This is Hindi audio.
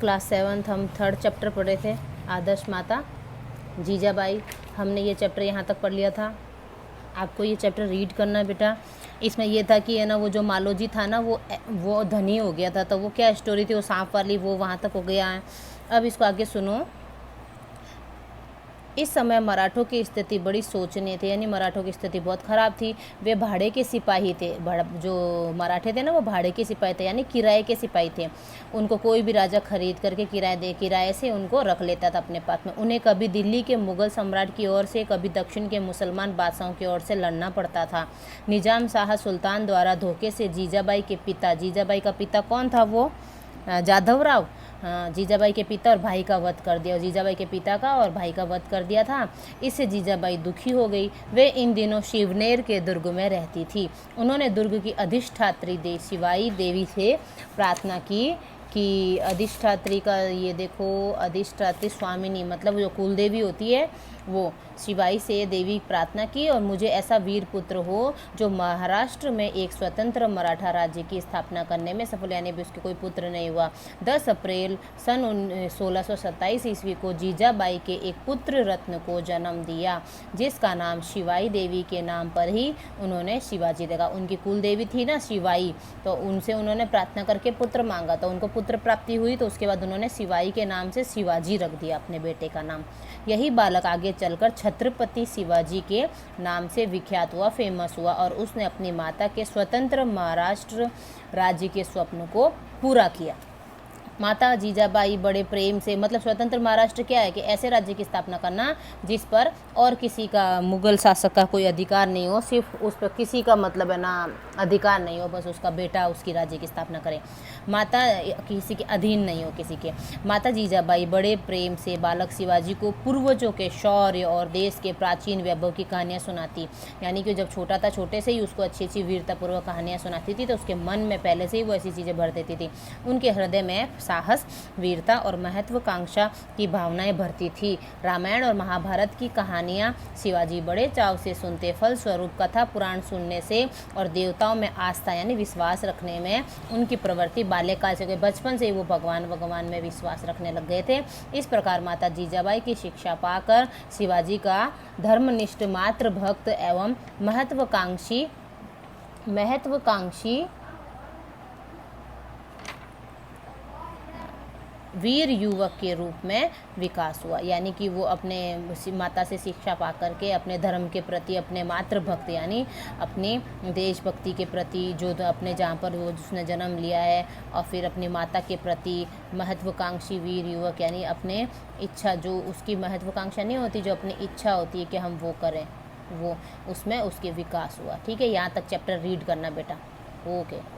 क्लास 7th हम 3rd चैप्टर पढ़े थे, आदर्श माता जीजाबाई। हमने ये चैप्टर यहाँ तक पढ़ लिया था। आपको ये चैप्टर रीड करना है बेटा। इसमें ये था कि है ना, वो जो मालोजी था ना, वो धनी हो गया था। तो वो क्या स्टोरी थी, वो सांप वाली, वो वहाँ तक हो गया है। अब इसको आगे सुनो। इस समय मराठों की स्थिति बड़ी शोचनीय थी, यानी मराठों की स्थिति बहुत ख़राब थी। वे भाड़े के सिपाही थे। जो मराठे थे ना, वो भाड़े के सिपाही थे, यानी किराए के सिपाही थे। उनको कोई भी राजा खरीद करके किराए से उनको रख लेता था अपने पास में। उन्हें कभी दिल्ली के मुग़ल सम्राट की ओर से, कभी दक्षिण के मुसलमान बादशाहों की ओर से लड़ना पड़ता था। निज़ाम शाह सुल्तान द्वारा धोखे से जीजाबाई का पिता कौन था? वो जाधव राव। जीजाबाई के पिता और भाई का वध कर दिया, जीजाबाई के पिता का और भाई का वध कर दिया था। इससे जीजाबाई दुखी हो गई। वे इन दिनों शिवनेर के दुर्ग में रहती थी। उन्होंने दुर्ग की अधिष्ठात्री शिवाई देवी से प्रार्थना की कि अधिष्ठात्री का ये देखो, अधिष्ठात्री स्वामिनी मतलब जो कुलदेवी होती है, वो शिवाई से देवी प्रार्थना की और मुझे ऐसा वीर पुत्र हो जो महाराष्ट्र में एक स्वतंत्र मराठा राज्य की स्थापना करने में सफल, यानी भी उसके कोई पुत्र नहीं हुआ। 10 अप्रैल सन 1627 ईस्वी को जीजाबाई के एक पुत्र रत्न को जन्म दिया, जिसका नाम शिवाई देवी के नाम पर ही उन्होंने शिवाजी रखा। उनकी कुल देवी थी ना शिवाई, तो उनसे उन्होंने प्रार्थना करके पुत्र मांगा, तो उनको पुत्र प्राप्ति हुई। तो उसके बाद उन्होंने शिवाई के नाम से शिवाजी रख दिया अपने बेटे का नाम। यही बालक आगे चलकर छत्रपति शिवाजी के नाम से विख्यात हुआ, फेमस हुआ, और उसने अपनी माता के स्वतंत्र महाराष्ट्र राज्य के स्वप्न को पूरा किया। माता जीजाबाई बड़े प्रेम से, मतलब स्वतंत्र महाराष्ट्र क्या है कि ऐसे राज्य की स्थापना करना जिस पर और किसी का, मुगल शासक का कोई अधिकार नहीं हो, सिर्फ उस पर किसी का मतलब है ना अधिकार नहीं हो, बस उसका बेटा उसकी राज्य की स्थापना करे, माता किसी के अधीन नहीं हो किसी के। माता जीजाबाई बड़े प्रेम से बालक शिवाजी को पूर्वजों के शौर्य और देश के प्राचीन वैभव की कहानियाँ सुनाती, यानी कि जब छोटा था छोटे से ही उसको अच्छी अच्छी वीरतापूर्वक कहानियाँ सुनाती थी, तो उसके मन में पहले से ही वो ऐसी चीज़ें भर देती थी। उनके हृदय में साहस, वीरता और महत्वाकांक्षा की भावनाएं भरती थी। रामायण और महाभारत की कहानियां शिवाजी बड़े चाव से सुनते। फलस्वरूप कथा पुराण सुनने से और देवताओं में आस्था यानी विश्वास रखने में उनकी प्रवृत्ति बाल्यकाल से, बचपन से ही वो भगवान में विश्वास रखने लग गए थे। इस प्रकार माता जीजाबाई की शिक्षा पाकर शिवाजी का धर्मनिष्ठ, मातृ भक्त एवं महत्वाकांक्षी वीर युवक के रूप में विकास हुआ, यानी कि वो अपने माता से शिक्षा पा करके अपने धर्म के प्रति, अपने मातृभक्त यानी अपनी देशभक्ति के प्रति, जो अपने जहाँ पर वो जिसने जन्म लिया है, और फिर अपनी माता के प्रति महत्वाकांक्षी वीर युवक, यानी अपने इच्छा, जो उसकी महत्वाकांक्षा नहीं होती, जो अपनी इच्छा होती है कि हम वो करें, वो उसमें उसके विकास हुआ। ठीक है, यहाँ तक चैप्टर रीड करना बेटा। ओके।